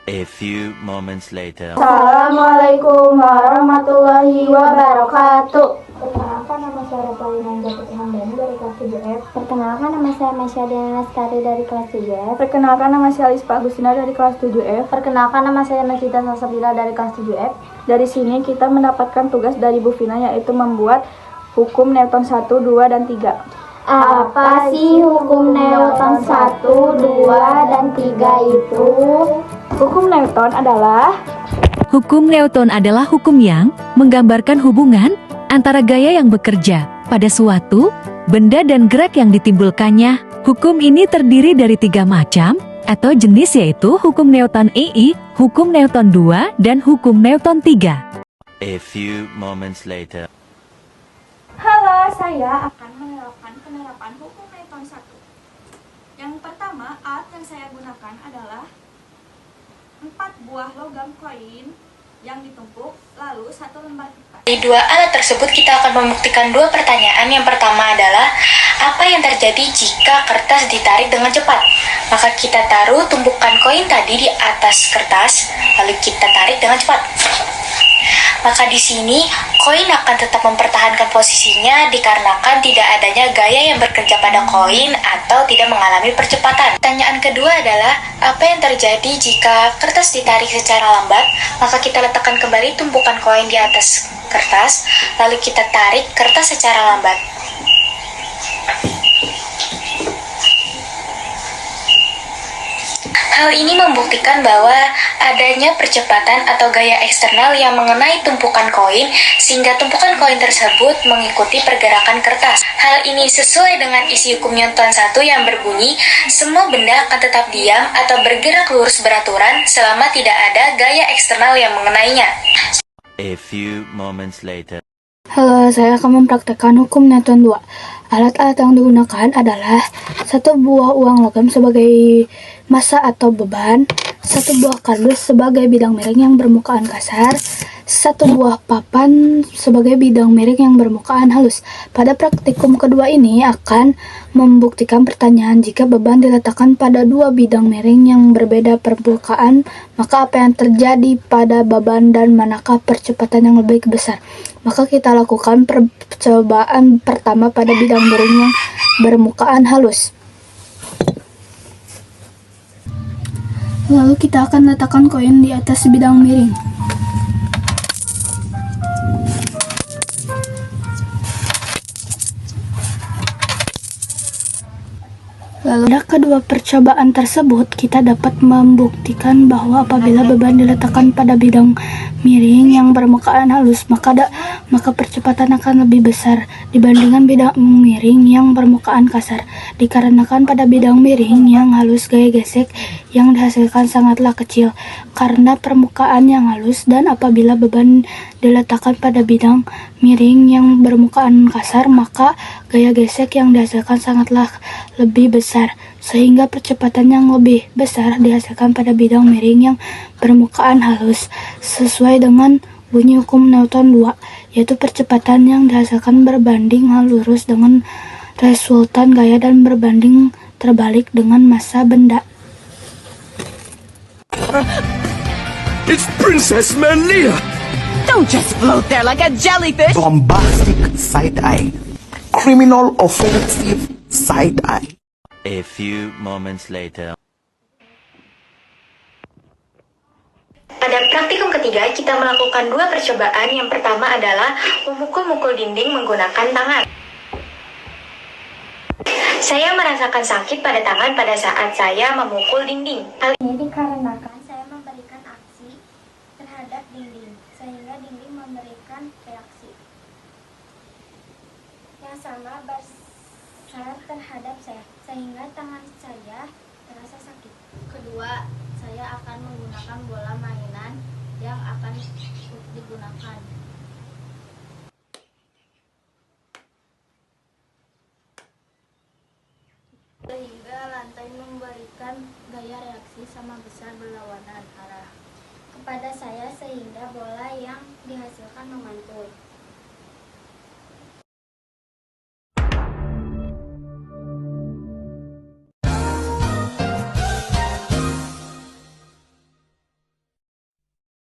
A few moments later. Assalamualaikum warahmatullahi wabarakatuh. Perkenalkan, nama saya Revalina Jatuh Hamdani dari kelas 7F. Perkenalkan, nama saya Mesya Diana Lestari dari kelas 7F. Perkenalkan, nama saya Alispa Agustina dari kelas 7F. Perkenalkan, nama saya Nakita Salsabila dari kelas 7F. Dari sini kita mendapatkan tugas dari Bu Vina, yaitu membuat hukum Newton 1, 2, dan 3. Apa sih hukum Newton 1, 2, dan 3 itu? Hukum Newton adalah hukum yang menggambarkan hubungan antara gaya yang bekerja pada suatu benda dan gerak yang ditimbulkannya. Hukum ini terdiri dari 3 macam atau jenis, yaitu hukum Newton EI, hukum Newton 2, dan hukum Newton 3. A few moments later. Halo, saya akan menerapkan penerapan hukum Newton 1. Yang pertama, alat yang saya gunakan adalah 4 buah logam koin yang ditumpuk, lalu 1 lembar kertas. Di 2 alat tersebut kita akan membuktikan 2 pertanyaan. Yang pertama adalah, apa yang terjadi jika kertas ditarik dengan cepat? Maka kita taruh tumpukan koin tadi di atas kertas, lalu kita tarik dengan cepat. Maka di sini koin akan tetap mempertahankan posisinya dikarenakan tidak adanya gaya yang bekerja pada koin atau tidak mengalami percepatan. Pertanyaan kedua adalah, apa yang terjadi jika kertas ditarik secara lambat? Maka kita letakkan kembali tumpukan koin di atas kertas, lalu kita tarik kertas secara lambat. Hal ini membuktikan bahwa adanya percepatan atau gaya eksternal yang mengenai tumpukan koin sehingga tumpukan koin tersebut mengikuti pergerakan kertas. Hal ini sesuai dengan isi hukum Newton 1 yang berbunyi, semua benda akan tetap diam atau bergerak lurus beraturan selama tidak ada gaya eksternal yang mengenainya. A few moments later. Halo, saya akan mempraktekkan hukum Newton 2. Alat-alat yang digunakan adalah 1 buah uang logam sebagai massa atau beban, 1 buah kardus sebagai bidang miring yang bermukaan kasar, 1 buah papan sebagai bidang miring yang bermukaan halus. Pada praktikum kedua ini akan membuktikan pertanyaan, jika beban diletakkan pada 2 bidang miring yang berbeda permukaan, maka apa yang terjadi pada beban dan manakah percepatan yang lebih besar? Maka kita lakukan percobaan pertama pada bidang miring yang bermukaan halus. Lalu kita akan letakkan koin di atas bidang miring. Lalu pada kedua percobaan tersebut kita dapat membuktikan bahwa apabila beban diletakkan pada bidang miring yang bermukaan halus, maka percepatan akan lebih besar dibandingkan bidang miring yang bermukaan kasar, dikarenakan pada bidang miring yang halus gaya gesek yang dihasilkan sangatlah kecil karena permukaan yang halus, dan apabila beban diletakkan pada bidang miring yang bermukaan kasar, maka gaya gesek yang dihasilkan sangatlah lebih besar, sehingga percepatan yang lebih besar dihasilkan pada bidang miring yang bermukaan halus, sesuai dengan bunyi hukum Newton 2, yaitu percepatan yang dihasilkan berbanding lurus dengan resultan gaya dan berbanding terbalik dengan massa benda. It's Princess Melia! Don't just float there like a jellyfish! Bombastic side-eye. Criminal offensive side-eye. A few moments later. Pada praktikum ketiga, kita melakukan 2 percobaan. Yang pertama adalah memukul-mukul dinding menggunakan tangan. Saya merasakan sakit pada tangan pada saat saya memukul dinding. Hal Ini dikarenakan saya memberikan aksi terhadap dinding, sehingga dinding memberikan reaksi yang sama besar terhadap saya, sehingga tangan saya terasa sakit. Kedua, saya akan menggunakan bola mainan yang akan digunakan. Sehingga lantai memberikan gaya reaksi sama besar berlawanan arah kepada saya, sehingga bola yang dihasilkan memantul.